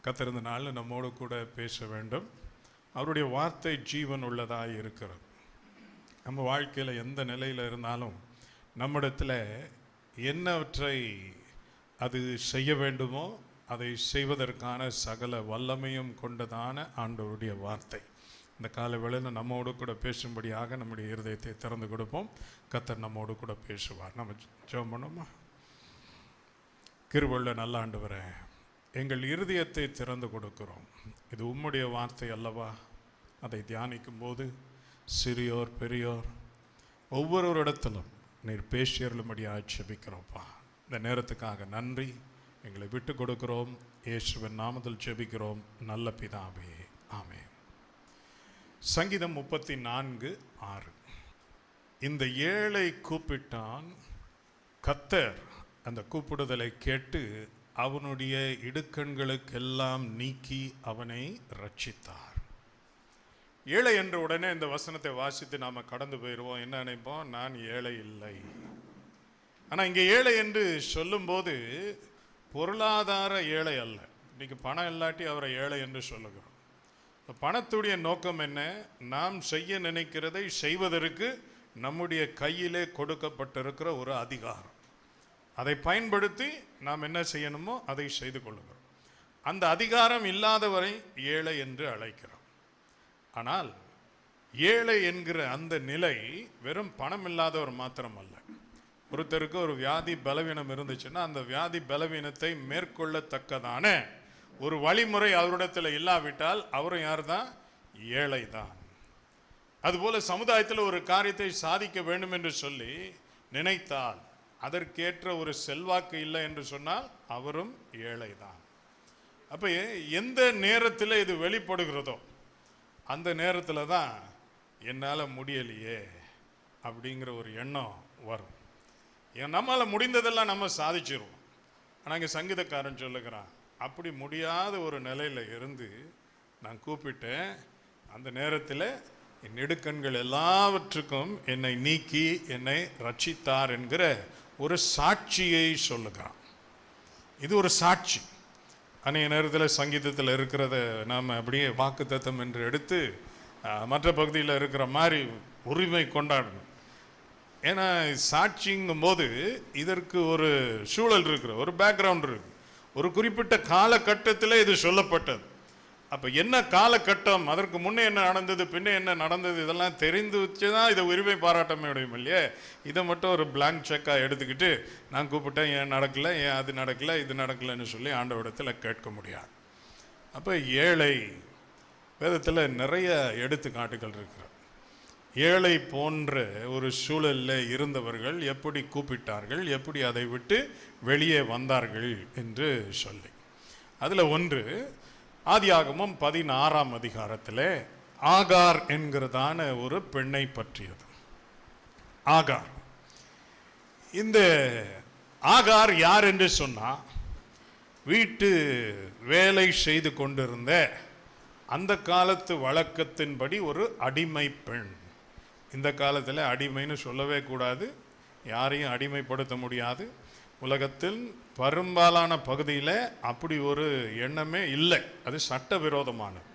கர்த்தர் இந்த நாளில் நம்மோடு கூட பேச வேண்டும். அவருடைய வார்த்தை ஜீவன் உள்ளதாக இருக்கிறது. நம்ம வாழ்க்கையில் எந்த நிலையில் இருந்தாலும் நம்மிடத்தில் என்னவற்றை அது செய்ய வேண்டுமோ அதை செய்வதற்கான சகல வல்லமையும் கொண்டதான ஆண்டவருடைய வார்த்தை இந்த கால வேளையில் நம்மோடு கூட பேசும்படியாக நம்முடைய இருதயத்தை திறந்து கொடுப்போம். கர்த்தர் நம்மோடு கூட பேசுவார். நம்ம ஜெபம் பண்ணுவோமா? கிருபையுள்ள நல்ல ஆண்டவரே, எங்கள் இருதயத்தை திறந்து கொடுக்கிறோம். இது உம்முடைய வார்த்தை அல்லவா? அதை தியானிக்கும் போது சிறியோர் பெரியோர் ஒவ்வொருவரிடத்திலும் நீர் பேசியருளும்படியாக ஜெபிக்கிறோம்ப்பா. இந்த நேரத்துக்காக நன்றி. எங்களை விட்டு கொடுக்கிறோம். இயேசுவின் நாமத்தில் ஜெபிக்கிறோம் நல்ல பிதாவே, ஆமென். சங்கீதம் 34:6. இந்த ஏழை கூப்பிட்டான், கர்த்தர் அந்த கூப்பிடுதலை கேட்டு அவனுடைய இடுக்கண்களுக்கெல்லாம் நீக்கி அவனை ரட்சித்தார். ஏழை என்ற உடனே இந்த வசனத்தை வாசித்து நாம் கடந்து போயிடுவோம். என்ன நினைப்போம்? நான் ஏழை இல்லை. ஆனால் இங்கே ஏழை என்று சொல்லும்போது பொருளாதார ஏழை அல்ல. இன்னைக்கு பணம் இல்லாட்டி அவரை ஏழை என்று சொல்லுகிறோம். பணத்துடைய நோக்கம் என்ன? நாம் செய்ய நினைக்கிறதை செய்வதற்கு நம்முடைய கையிலே கொடுக்கப்பட்டிருக்கிற ஒரு அதிகாரம். அதை பயன்படுத்தி நாம் என்ன செய்யணுமோ அதை செய்து கொள்ளுகிறோம். அந்த அதிகாரம் இல்லாதவரை ஏழை என்று அழைக்கிறோம். ஆனால் ஏழை என்கிற அந்த நிலை வெறும் பணம் இல்லாதவர் மாத்திரம் அல்ல. ஒருத்தருக்கு ஒரு வியாதி பலவீனம் இருந்துச்சுன்னா அந்த வியாதி பலவீனத்தை மேற்கொள்ளத்தக்கதான ஒரு வழிமுறை அவரிடத்தில் இல்லாவிட்டால் அவரும் யார் தான்? ஏழை தான். அதுபோல சமுதாயத்தில் ஒரு காரியத்தை சாதிக்க வேண்டும் என்று சொல்லி நினைத்தால் அதற்கேற்ற ஒரு செல்வாக்கு இல்லை என்று சொன்னால் அவரும் ஏழை தான். அப்போ எந்த நேரத்தில் இது வெளிப்படுகிறதோ அந்த நேரத்தில் தான் என்னால் முடியலையே அப்படிங்கிற ஒரு எண்ணம் வரும். நம்மளால் முடிந்ததெல்லாம் நம்ம சாதிச்சிருவோம். ஆனால் இங்கே சங்கீதக்காரன் சொல்லுகிறான், அப்படி முடியாத ஒரு நிலையில் இருந்து நான் கூப்பிட்டேன். அந்த நேரத்தில் என் நெடுக்கண்கள் எல்லாவற்றுக்கும் என்னை நீக்கி என்னை ரட்சித்தார் என்கிற ஒரு சாட்சியை சொல்லுகிறான். இது ஒரு சாட்சி. அநேக நேரத்தில் சங்கீதத்தில் இருக்கிறத நாம் அப்படியே வாக்குத்தத்தம் என்று எடுத்து மற்ற பகுதியில் இருக்கிற மாதிரி உரிமை கொண்டாடணும். ஏன்னா சாட்சிங்கும் போது இதற்கு ஒரு சூழல் இருக்கிற ஒரு பேக்ரவுண்ட் இருக்கு. ஒரு குறிப்பிட்ட காலகட்டத்தில் இது சொல்லப்பட்டது. அப்போ என்ன காலகட்டம், அதற்கு முன்னே என்ன நடந்தது, பின்னே என்ன நடந்தது, இதெல்லாம் தெரிந்து வச்சு தான் இதை உரிமை பாராட்ட முடியும் இல்லையே. இதை மட்டும் ஒரு பிளாங்க் செக்காக எடுத்துக்கிட்டு நான் கூப்பிட்டேன், ஏன் நடக்கலை, ஏன் அது நடக்கலை, இது நடக்கலைன்னு சொல்லி ஆண்டவரிடத்தில் கேட்க முடியாது. அப்போ ஏழை வேதத்தில் நிறைய எடுத்துக்காட்டுகள் இருக்கிறது. ஏழை போன்ற ஒரு சூழலில் இருந்தவர்கள் எப்படி கூப்பிட்டார்கள், எப்படி அதை விட்டு வெளியே வந்தார்கள் என்று சொல்லி அதில் ஒன்று ஆதியாகமம் 16ஆம் அதிகாரத்தில் ஆகார் என்கிறதான ஒரு பெண்ணை பற்றியது. ஆகார், இந்த ஆகார் யார் என்று சொன்னால் வீட்டு வேலை செய்து கொண்டிருந்த அந்த காலத்து வழக்கத்தின்படி ஒரு அடிமை பெண். இந்த காலத்தில் அடிமைன்னு சொல்லவே கூடாது, யாரையும் அடிமைப்படுத்த முடியாது. உலகத்தில் பெரும்பாலான பகுதியில் அப்படி ஒரு எண்ணமே இல்லை, அது சட்டவிரோதமானது.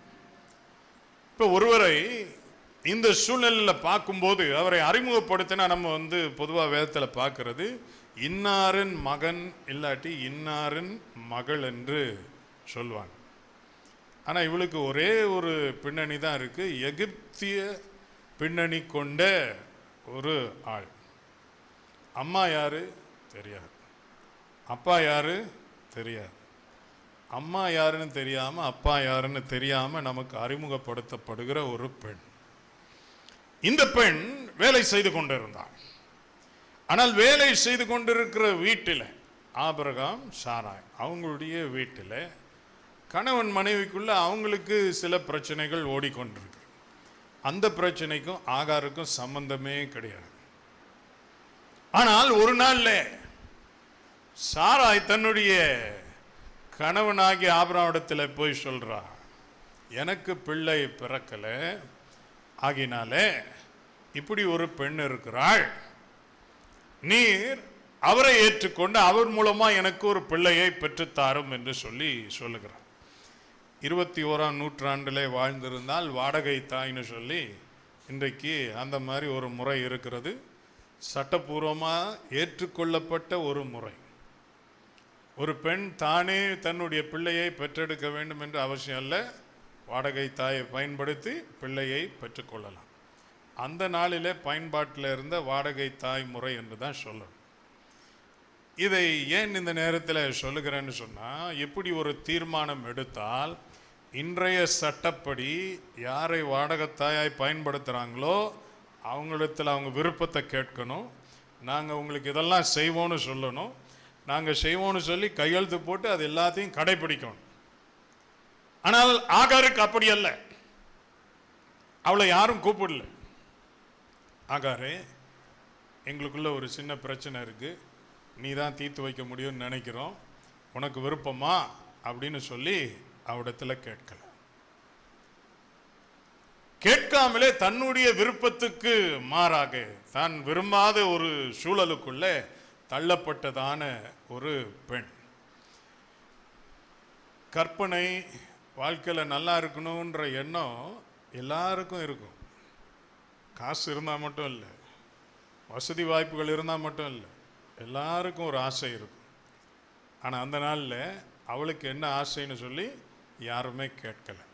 இப்போ ஒருவரை இந்த சூழ்நிலையில் பார்க்கும்போது அவரை அறிமுகப்படுத்தினா நம்ம பொதுவாக வேதத்தில் பார்க்கறது இன்னாரின் மகன் இல்லாட்டி இன்னாரின் மகள் என்று சொல்லுவாங்க. ஆனால் இவளுக்கு ஒரே ஒரு பின்னணி தான் இருக்குது, எகிப்திய பின்னணி கொண்ட ஒரு ஆள். அம்மா யாரு தெரியாது, அப்பா யாரு தெரியாது. அம்மா யாருன்னு தெரியாமல் அப்பா யாருன்னு தெரியாமல் நமக்கு அறிமுகப்படுத்தப்படுகிற ஒரு பெண். இந்த பெண் வேலை செய்து கொண்டிருந்தாள். ஆனால் வேலை செய்து கொண்டிருக்கிற வீட்டில் ஆபிரகாம் சாராய் அவங்களுடைய வீட்டில் கணவன் மனைவிக்குள்ள அவங்களுக்கு சில பிரச்சனைகள் ஓடிக்கொண்டிருக்கு. அந்த பிரச்சனைக்கும் ஆகாருக்கும் சம்பந்தமே கிடையாது. ஆனால் ஒரு நாள்ல சாராய் தன்னுடைய கணவனாகிய ஆபிரகாமிடத்தில் போய் சொல்றா, எனக்கு பிள்ளை பிறக்கல, ஆகினால இப்படி ஒரு பெண் இருக்கிறாள், நீர் அவரை ஏற்றுக்கொண்டு அவர் மூலமா எனக்கு ஒரு பிள்ளையை பெற்றுத்தாரும் என்று சொல்லுகிறார். 21ஆம் நூற்றாண்டிலே வாழ்ந்திருந்தால் வாடகை தாய்ன்னு சொல்லி இன்றைக்கு அந்த மாதிரி ஒரு முறை இருக்கிறது. சட்டப்பூர்வமாக ஏற்றுக்கொள்ளப்பட்ட ஒரு முறை. ஒரு பெண் தானே தன்னுடைய பிள்ளையை பெற்றெடுக்க வேண்டும் என்று அவசியம் அல்ல, வாடகை தாயை பயன்படுத்தி பிள்ளையை பெற்றுக்கொள்ளலாம். அந்த நாளிலே பயன்பாட்டில் இருந்த வாடகை தாய் முறை என்று தான் சொல்லணும். இதை ஏன் இந்த நேரத்தில் சொல்லுகிறேன்னு சொன்னால், எப்படி ஒரு தீர்மானம் எடுத்தால் இன்றைய சட்டப்படி யாரை வாடகைத்தாயாய் பயன்படுத்துகிறாங்களோ அவங்களிடத்தில் அவங்க விருப்பத்தை கேட்கணும். நாங்கள் உங்களுக்கு இதெல்லாம் செய்வோன்னு சொல்லணும். நாங்கள் செய்வோன்னு சொல்லி கையெழுத்து போட்டு அது எல்லாத்தையும் கடைபிடிக்கணும். ஆனால் ஆகாருக்கு அப்படி அல்ல. அவளை யாரும் கூப்பிடல. ஆகாரே, எங்களுக்குள்ள ஒரு சின்ன பிரச்சனை இருக்கு, நீ தான் தீர்த்து வைக்க முடியும்னு நினைக்கிறோம், உனக்கு விருப்பமா அப்படின்னு சொல்லி அவடத்துல கேட்கல. கேட்காமலே தன்னுடைய விருப்பத்துக்கு மாறாக தான் விரும்பாத ஒரு சூழலுக்குள்ள தள்ளப்பட்டதான ஒரு பெண். கற்பனை வாழ்க்கையில் நல்லா இருக்கணுன்ற எண்ணம் எல்லாருக்கும் இருக்கும். காசு இருந்தால் மட்டும் இல்லை, வசதி வாய்ப்புகள் இருந்தால் மட்டும் இல்லை, எல்லாருக்கும் ஒரு ஆசை இருக்கும். ஆனால் அந்த நாளில் அவளுக்கு என்ன ஆசைன்னு சொல்லி யாருமே கேட்கலை.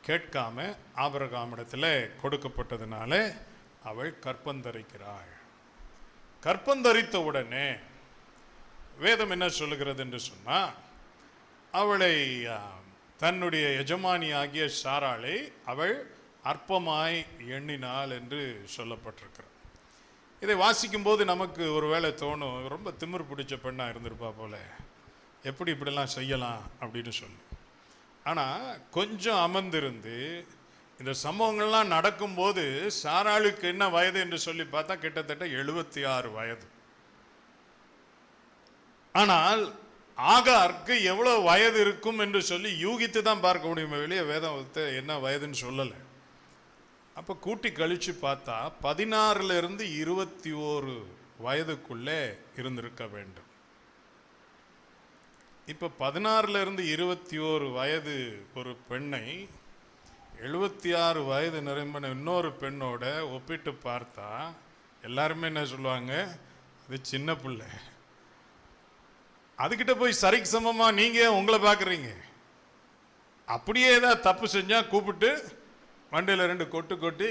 கேட்காம ஆபிரகாமிடத்தில் கொடுக்கப்பட்டதுனால அவள் கற்பந்தரிக்கிறாள். கற்பந்தரித்த உடனே வேதம் என்ன சொல்லுகிறது என்று சொன்னால், அவளை தன்னுடைய எஜமானி ஆகிய சாராளை அவள் அற்பமாய் எண்ணினாள் என்று சொல்லப்பட்டிருக்கிறார். இதை வாசிக்கும் போது நமக்கு ஒரு வேளை தோணும், ரொம்ப திமிர் பிடிச்ச பெண்ணாக இருந்திருப்பா போல, எப்படி இப்படிலாம் செய்யலாம் அப்படின்னு சொல்லி. ஆனால் கொஞ்சம் அமர்ந்திருந்து இந்த சம்பவங்கள்லாம் நடக்கும்போது சாராளுக்கு என்ன வயது என்று சொல்லி பார்த்தா கிட்டத்தட்ட 76 வயது. ஆனால் ஆகாருக்கு எவ்வளவு வயது இருக்கும் என்று சொல்லி யூகித்து தான் பார்க்க முடியுமே வெளியே வேதத்தை என்ன வயதுன்னு சொல்லலை. அப்போ கூட்டி கழிச்சு பார்த்தா 16 to 21 வயதுக்குள்ளே இருந்திருக்க வேண்டும். இப்போ 16 to 21 வயது ஒரு பெண்ணை 76 வயது நிரம்பின இன்னொரு பெண்ணோட ஒப்பிட்டு பார்த்தா எல்லாருமே என்ன சொல்லுவாங்க, அது சின்ன பிள்ளை. அதுக்கிட்ட போய் சரிக்கு சமமா நீங்க உங்களை பார்க்குறீங்க. அப்படியே ஏதாவது தப்பு செஞ்சா கூப்பிட்டு வண்டியில் 2 கொட்டு கொட்டி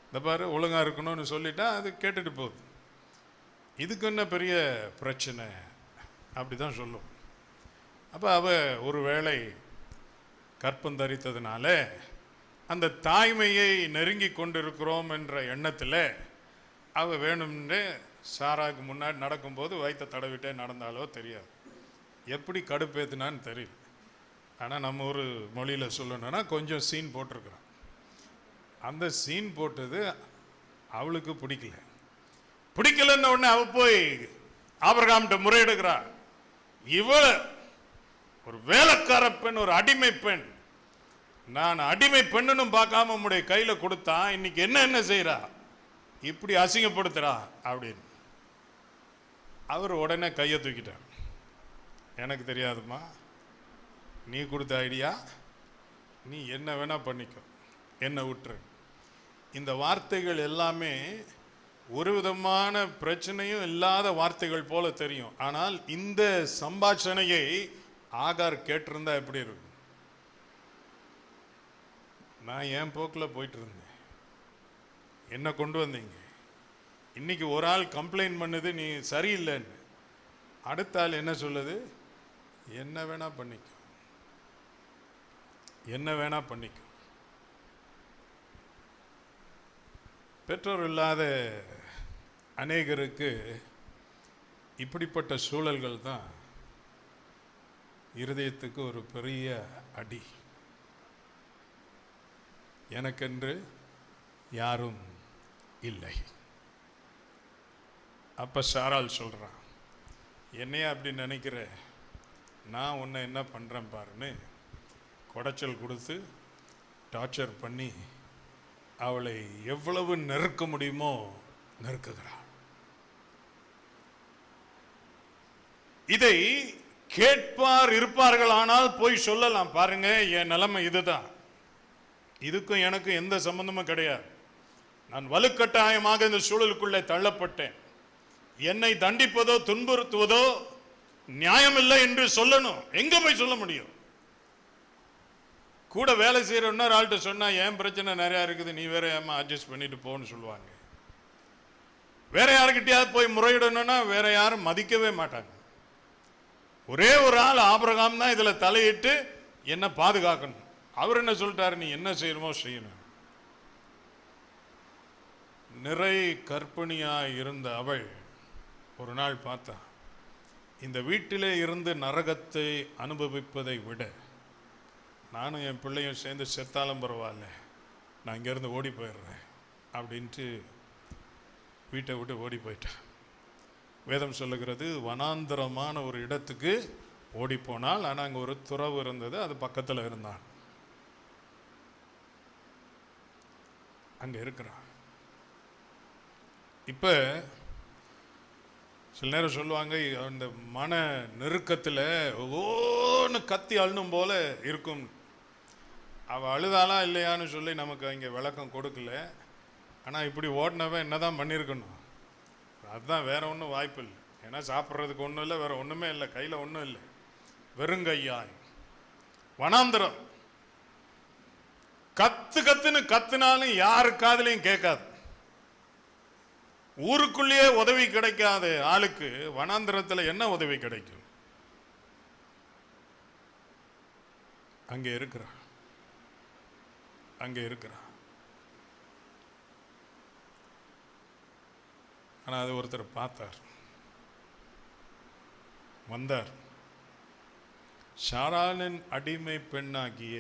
இந்த பாரு ஒழுங்கா இருக்கணும்னு சொல்லிட்டா அது கேட்டுட்டு போகுது. இதுக்கு என்ன பெரிய பிரச்சனை அப்படிதான் சொல்லும். அப்போ அவ ஒரு வேளை கற்பந்தரித்ததுனால அந்த தாய்மையை நெருங்கி கொண்டிருக்கிறோம் என்ற எண்ணத்தில் அவ வேணும்னு சாராக்கு முன்னாடி நடக்கும்போது வயிற்ற தடவிட்டே நடந்தாலோ தெரியாது, எப்படி கடுப்பேத்துனான்னு தெரியல. ஆனால் நம்ம ஒரு மொழியில் சொல்லணும்னா கொஞ்சம் சீன் போட்டிருக்கிறான். அந்த சீன் போட்டது அவளுக்கு பிடிக்கலன்னு உடனே அவ போய் ஆபிரகாம்கிட்ட முறையிடுகிறாள். இவள ஒரு வேலைக்கார பெண், ஒரு அடிமை பெண், நான் அடிமை பெண்ணுன்னு பார்க்காம உம்முடைய கையில கொடுத்தா இன்னைக்கு என்ன செய்யறா, இப்படி அசிங்கப்படுத்துறா அப்படின்னு. அவர் உடனே கையை தூக்கிட்டார். எனக்கு தெரியாதுமா, நீ கொடுத்த ஐடியா, நீ என்ன வேணா பண்ணிக்கோ, என்ன விட்டுரு. இந்த வார்த்தைகள் எல்லாமே ஒரு விதமான பிரச்சனையும் இல்லாத வார்த்தைகள் போல தெரியும். ஆனால் இந்த சம்பாஷணையை ஆகார் கேட்டிருந்தா எப்படி இருக்கும்? நான் என் போக்கில் போயிட்டு இருந்தேன், என்ன கொண்டு வந்தீங்க, இன்னைக்கு ஒரு ஆள் கம்ப்ளைண்ட் பண்ணுது நீ சரியில்லைன்னு, அடுத்த ஆள் என்ன சொல்லுது, என்ன வேணா பண்ணிக்கோ, என்ன வேணா பண்ணிக்கோ. பெற்றோர் இல்லாத அநேகருக்கு இப்படிப்பட்ட சூழல்கள் தான் இருதயத்துக்கு ஒரு பெரிய அடி. எனக்கென்று யாரும் இல்லை. அப்ப சாராள் சொல்றான், என்னையா அப்படி நினைக்கிற, நான் உன்னை என்ன பண்றேன் பாருன்னு குடைச்சல் கொடுத்து டார்ச்சர் பண்ணி அவளை எவ்வளவு நெருக்க முடியுமோ நெருக்குகிறாள். இதை கேட்பார் இருப்பார்கள், ஆனால் போய் சொல்லலாம். பாருங்க, என் நிலைமை இதுதான், இதுக்கும் எனக்கும் எந்த சம்பந்தமும் கிடையாது. நான் வலுக்கட்டாயமாக இந்த சூழலுக்குள்ளே தள்ளப்பட்டேன். என்னை தண்டிப்பதோ துன்புறுத்துவதோ நியாயமில்லை என்று சொல்லணும். எங்க போய் சொல்ல முடியும்? கூட வேலை செய்யற இன்னொரு ஆள்கிட்ட சொன்னா, ஏன் பிரச்சனை நிறைய இருக்குது, நீ வேற ஏமா அட்ஜஸ்ட் பண்ணிட்டு போன்னு சொல்லுவாங்க. வேற யாருக்கிட்டையாவது போய் முறையிடணும்னா வேற யாரும் மதிக்கவே மாட்டாங்க. ஒரே ஒரு ஆள் ஆபிரகாம் தான் இதுல தலையிட்டு என்ன பாதுகாக்கணும். அவர் என்ன சொல்லிட்டாரு, நீ என்ன செய்யணுமோ செய்யணும். நிறை கர்ப்பிணியாய் இருந்த அவள் ஒரு நாள் பார்த்தா, இந்த வீட்டிலே இருந்து நரகத்தை அனுபவிப்பதை விட நானும் என் பிள்ளையும் சேர்ந்து செத்தாலும் பரவாயில்ல, நான் இங்கேருந்து ஓடி போயிடுறேன் அப்படின்ட்டு வீட்டை விட்டு ஓடி போயிட்டேன். வேதம் சொல்லுகிறது, வனாந்தரமான ஒரு இடத்துக்கு ஓடி போனால். ஆனால் அங்கே ஒரு துறவு இருந்தது, அது பக்கத்தில் இருந்தான். அங்கே இருக்கிறான். இப்போ சில நேரம் சொல்லுவாங்க, அந்த மன நெருக்கத்தில் ஒவ்வொன்று கத்தி அழுணும் போல இருக்கும். அவள் அழுதாளா இல்லையான்னு சொல்லி நமக்கு இங்கே விளக்கம் கொடுக்கல. ஆனால் இப்படி ஓடினவன் என்ன தான் பண்ணியிருக்கணும்? அதுதான், வேற ஒன்றும் வாய்ப்பு இல்லை. ஏன்னா சாப்பிட்றதுக்கு ஒன்றும் இல்லை, வேற ஒன்றுமே இல்லை, கையில் ஒன்றும் இல்லை, வெறுங்கையாய் வனாந்திரம். கத்துன்னு கத்துனாலும் யாரு காதுலையும் கேட்காது. ஊருக்குள்ளேயே உதவி கிடைக்காத ஆளுக்கு வனாந்திரத்தில் என்ன உதவி கிடைக்கும்? அங்கே இருக்கிறான், அங்கே இருக்கிறான். ஆனால் அது ஒருத்தர் பார்த்தார், வந்தார். சாராளின் அடிமை பெண்ணாகிய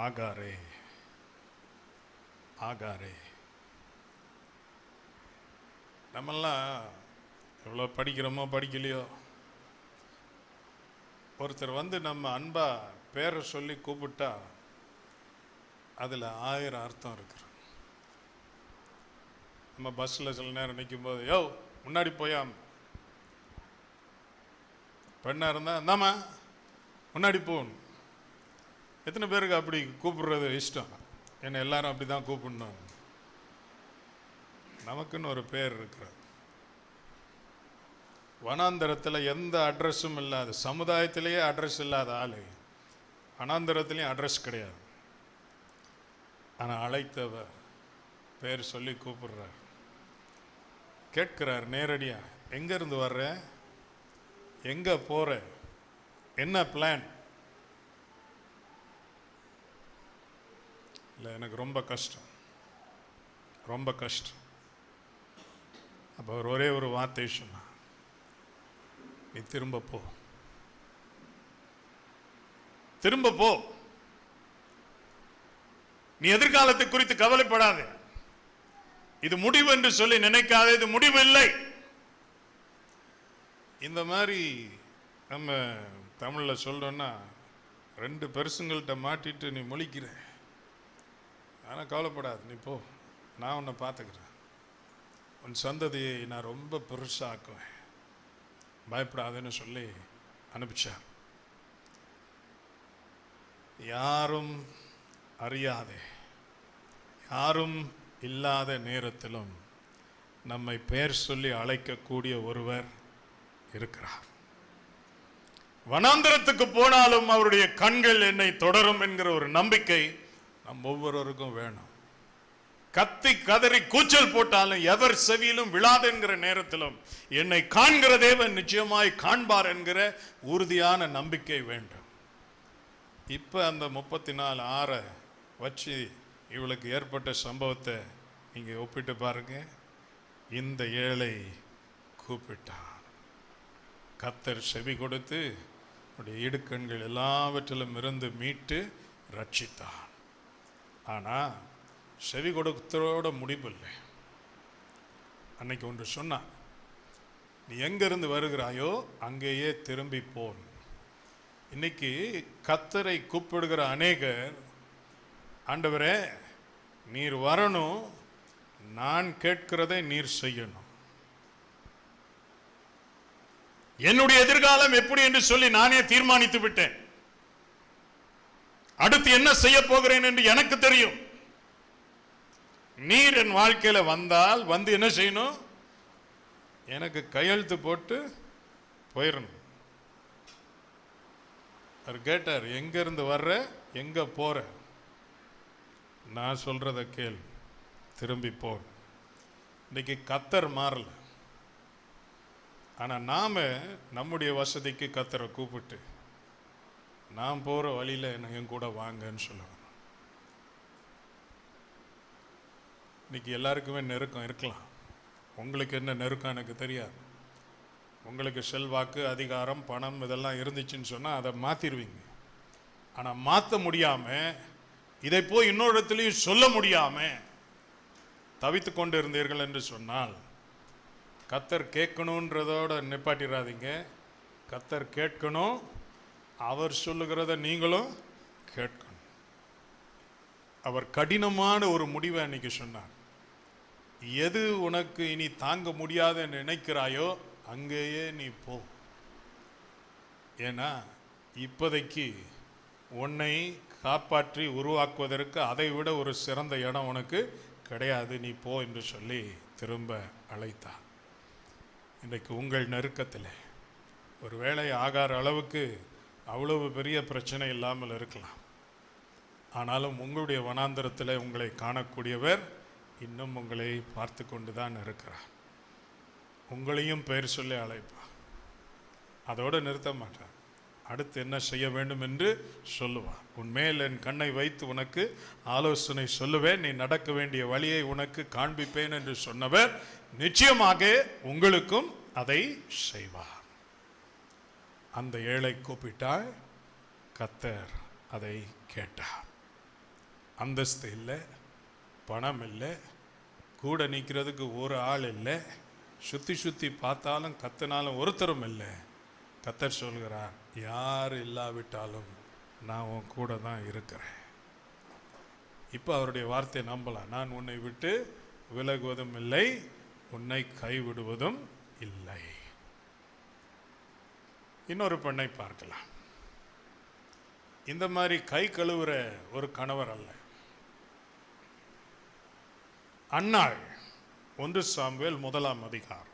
ஆகாரே, ஆகாரே. நம்மெல்லாம் எவ்வளோ படிக்கிறோமோ படிக்கலையோ, ஒருத்தர் வந்து நம்ம அன்பா பேரை சொல்லி கூப்பிட்டா அதில் 1000 அர்த்தம் இருக்கு. நம்ம பஸ்ஸில் சில நேரம் நிற்கும் போது, யோ முன்னாடி போயா, பெண்ணாக இருந்தால் இந்தாம்மா முன்னாடி போகணும். எத்தனை பேருக்கு அப்படி கூப்பிடுறது இஷ்டம்? என்னை எல்லாரும் அப்படி தான் கூப்பிடணும். நமக்குன்னு ஒரு பேர் இருக்கிறது. வனாந்தரத்தில் எந்த அட்ரஸும் இல்லாத, சமுதாயத்திலேயே அட்ரஸ் இல்லாத ஆளு வனாந்தரத்துலேயும் அட்ரஸ் கிடையாது. ஆனால் அழைத்தவர் பேர் சொல்லி கூப்பிடுறார், கேட்கிறார் நேரடியா, எங்கேருந்து வர்ற, எங்கே போகிற, என்ன பிளான்? இல்லை, எனக்கு ரொம்ப கஷ்டம், ரொம்ப கஷ்டம். அப்போ அவர் ஒரே ஒரு வார்த்தை சொன்னார், நீ திரும்ப போ, திரும்ப போ, நீ எதிர்காலத்தை குறித்து கவலைப்படாத, இது முடிவு என்று சொல்லி நினைக்காத, இது முடிவு இல்லை. இந்த மாதிரி நம்ம தமிழில் சொல்றோம்னா, 2 பெருசுங்கள்கிட்ட மாட்டிட்டு நீ முழிக்கிற, ஆனால் கவலைப்படாது, நீ போ, நான் உன்னை பார்த்துக்கிறேன், உன் சந்ததியை நான் ரொம்ப பெருசாக்குவேன், பயப்படாதுன்னு சொல்லி அனுப்பிச்சார். யாரும் அறியாதே, யாரும் இல்லாத நேரத்திலும் நம்மை பெயர் சொல்லி அழைக்கக்கூடிய ஒருவர் இருக்கிறார். வனாந்தரத்துக்கு போனாலும் அவருடைய கண்கள் என்னை தொடரும் என்கிற ஒரு நம்பிக்கை நம் ஒவ்வொருவருக்கும் வேணும். கத்தி கதறி கூச்சல் போட்டாலும் எவர் செவியிலும் விழாது என்கிற நேரத்திலும் என்னை காண்கிற தேவன் நிச்சயமாய் காண்பார் என்கிற உறுதியான நம்பிக்கை வேண்டும். இப்ப அந்த 34:6 வச்சு இவளுக்கு ஏற்பட்ட சம்பவத்தை நீங்க ஒப்பிட்டு பாருங்க. இந்த ஏழை கூப்பிட்டான், கர்த்தர் செவி கொடுத்து அவருடைய இடுக்கண்கள் எல்லாவற்றிலும் இருந்து மீட்டு ரட்சித்தான். ஆனா செவி கொடுத்தோட முடிவில்லை. அன்னைக்கு ஒன்று சொன்னான், நீ எங்கிருந்து வருகிறாயோ அங்கேயே திரும்பி போன். இன்னைக்கு கர்த்தரை கூப்பிடுகிற அநேகர், ஆண்டவரே நீர் வரணும், நான் கேட்கிறதை நீர் செய்யணும். என்னுடைய எதிர்காலம் எப்படி என்று சொல்லி நானே தீர்மானித்து விட்டேன். அடுத்து என்ன செய்ய போகிறேன் என்று எனக்கு தெரியும். நீர் என் வாழ்க்கையில வந்தால் வந்து என்ன செய்யணும்? எனக்கு கையெழுத்து போட்டு போயிடணும். அவர் கேட்டார், எங்க இருந்து வர்ற, எங்க போற? நான் சொல்றத கேள், திரும்பி போ. இன்னைக்கு கர்த்தர் மாறல, ஆனா நாம நம்முடைய வசதிக்கு கர்த்தரை கூப்பிட்டு நான் போற வழியில என் கூட வாங்கன்னு சொல்லுவேன். இன்னைக்கு எல்லாருக்குமே நெருக்கம் இருக்கலாம். உங்களுக்கு என்ன நெருக்கம் எனக்கு தெரியாது. உங்களுக்கு செல்வாக்கு, அதிகாரம், பணம் இதெல்லாம் இருந்துச்சுன்னு சொன்னால் அதை மாற்றிடுவீங்க. ஆனால் மாற்ற முடியாமல், இதை போய் இன்னொரு இடத்துலையும் சொல்ல முடியாமல் தவித்து கொண்டு இருந்தீர்கள் என்று சொன்னால், கர்த்தர் கேட்கணுன்றதோட நிப்பாட்டிடாதீங்க. கர்த்தர் கேட்கணும், அவர் சொல்லுகிறத நீங்களும் கேட்கணும். அவர் கடினமான ஒரு முடிவை அன்னைக்கு சொன்னார். எது உனக்கு இனி தாங்க முடியாது என்று நினைக்கிறாயோ அங்கேயே நீ போ. ஏன்னா இப்போதைக்கு உன்னை காப்பாற்றி உருவாக்குவதற்கு அதை விட ஒரு சிறந்த இடம் உனக்கு கிடையாது, நீ போ என்று சொல்லி திரும்ப அழைத்தார். இன்றைக்கு உங்கள் நெருக்கத்தில் ஒருவேளை ஆகார அளவுக்கு அவ்வளவு பெரிய பிரச்சனை இல்லாமல் இருக்கலாம். ஆனாலும் உங்களுடைய வனாந்தரத்தில் உங்களை காணக்கூடியவர் இன்னும் உங்களை பார்த்து கொண்டு தான் இருக்கிறார். உங்களையும் பெயர் சொல்லி அழைப்பார். அதோடு நிறுத்த மாட்டார். அடுத்து என்ன செய்ய வேண்டும் என்று சொல்லுவார். உன்மேல் என் கண்ணை வைத்து உனக்கு ஆலோசனை சொல்லுவேன், நீ நடக்க வேண்டிய வழியை உனக்கு காண்பிப்பேன் என்று சொன்னவர் நிச்சயமாக உங்களுக்கும் அதை செய்வார். அந்த ஏழை கூப்பிட்டால் கர்த்தர் அதை கேட்டார். அந்தஸ்து இல்லை, பணம் இல்லை, கூட நிற்கிறதுக்கு ஒரு ஆள் இல்லை, சுற்றி பார்த்தாலும் கத்தினாலும் ஒருத்தரும் இல்லை. கர்த்தர் சொல்கிறார், யார் இல்லாவிட்டாலும் நான் உன் கூட தான் இருக்கிறேன். இப்போ அவருடைய வார்த்தையை நம்பலாம். நான் உன்னை விட்டு விலகுவதும் இல்லை, உன்னை கைவிடுவதும் இல்லை. இன்னொரு பெண்ணை பார்க்கலாம். இந்த மாதிரி கை கழுவுற ஒரு கணவர் அல்ல. அன்னாள் 1 சாமுவேல் 1ஆம் அதிகாரம்.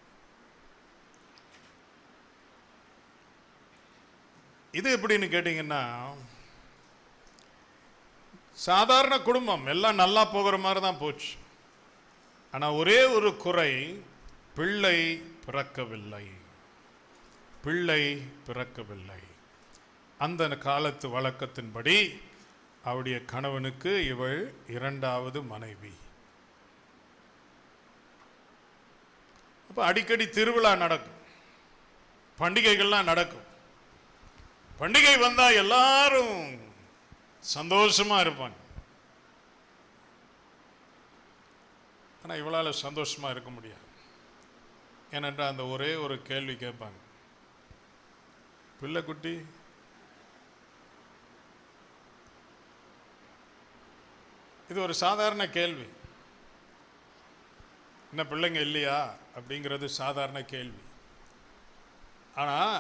இது எப்படின்னு கேட்டீங்கன்னா, சாதாரண குடும்பம் எல்லாம் நல்லா போகிற மாதிரி தான் போச்சு. ஆனால் ஒரே ஒரு குறை, பிள்ளை பிறக்கவில்லை. பிள்ளை பிறக்கவில்லை. அந்த காலத்து வழக்கத்தின்படி அவருடைய கணவனுக்கு இவள் 2வது மனைவி. அப்போ அடிக்கடி திருவிழா நடக்கும், பண்டிகைகள்லாம் நடக்கும். பண்டிகை வந்தா எல்லாரும் சந்தோஷமா இருப்பாங்க. ஆனால் இவளால் சந்தோஷமா இருக்க முடியாது. ஏனென்றால் அந்த ஒரே ஒரு கேள்வி கேட்பாங்க, பிள்ளை குட்டி இது ஒரு சாதாரண கேள்வி. என்ன பிள்ளைங்க இல்லையா அப்படிங்கிறது சாதாரண கேள்வி. ஆனால்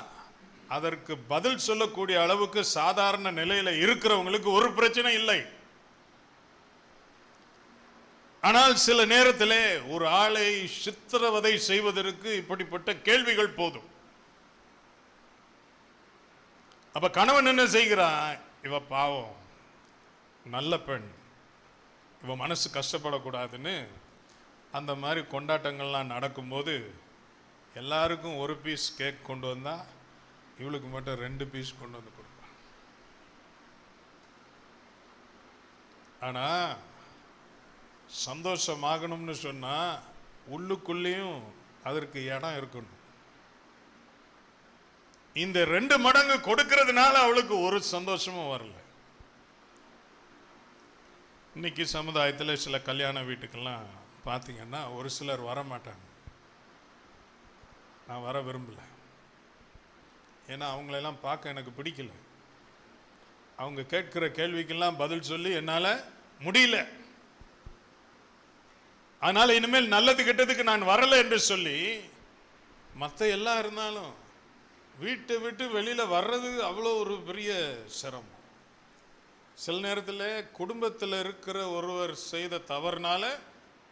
அதற்கு பதில் சொல்லக்கூடிய அளவுக்கு சாதாரண நிலையில் இருக்கிறவங்களுக்கு ஒரு பிரச்சனை இல்லை. ஆனால் சில நேரத்தில் ஒரு ஆளை சித்திரவதை செய்வதற்கு இப்படிப்பட்ட கேள்விகள் போதும். அப்ப கணவன் என்ன செய்கிறான், இவ பாவம் நல்ல பெண், இவ மனசு கஷ்டப்படக்கூடாதுன்னு அந்த மாதிரி கொண்டாட்டங்கள்லாம் நடக்கும்போது எல்லாருக்கும் ஒரு பீஸ் கேக் கொண்டு வந்தா இவளுக்கு மட்டும் 2 பீஸ் கொண்டு வந்து கொடுப்பான். ஆனா சந்தோஷமாகணும்னு சொன்னா உள்ளுக்குள்ளேயும் அதற்கு இடம் இருக்கணும். இந்த 2 மடங்கு கொடுக்கிறதுனால அவளுக்கு ஒரு சந்தோஷமும் வரல. இன்னைக்கு சமுதாயத்தில் சில கல்யாண வீட்டுக்கெல்லாம் பார்த்தீங்கன்னா ஒரு சிலர் வர மாட்டாங்க. நான் வர விரும்பல, ஏன்னா அவங்களெல்லாம் பார்க்க எனக்கு பிடிக்கல. அவங்க கேட்கிற கேள்விக்கெல்லாம் பதில் சொல்லி என்னால் முடியல. அதனால இனிமேல் நல்லது கெட்டதுக்கு நான் வரல என்று சொல்லி மற்ற எல்லாம் இருந்தாலும் வீட்டை விட்டு வெளியில் வர்றது அவ்வளோ ஒரு பெரிய சிரமம். சில நேரத்தில் குடும்பத்தில் இருக்கிற ஒருவர் செய்த தவறுனால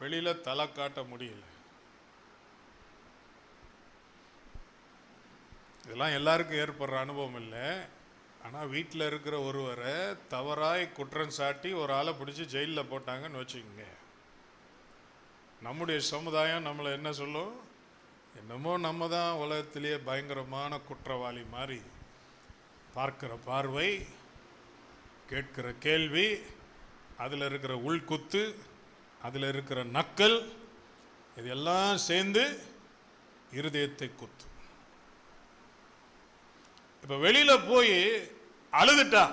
வெளியில் தலை காட்ட முடியல. இதெல்லாம் எல்லாருக்கும் ஏற்படுற அனுபவம் இல்லை. ஆனால் வீட்டில் இருக்கிற ஒருவரை தவறாய் குற்றம் சாட்டி ஒரு ஆளை பிடிச்சி ஜெயிலில் போட்டாங்கன்னு வச்சுக்கோங்க, நம்முடைய சமுதாயம் நம்மளை என்ன சொல்லும்? என்னமோ நம்ம தான் உலகத்திலேயே பயங்கரமான குற்றவாளி மாதிரி. பார்க்கிற பார்வை, கேட்கிற கேள்வி, அதில் இருக்கிற உள்குத்து, அதில் இருக்கிற நக்கல், இதெல்லாம் சேர்ந்து இருதயத்தை குத்து. இப்போ வெளியில் போய் அழுதுட்டா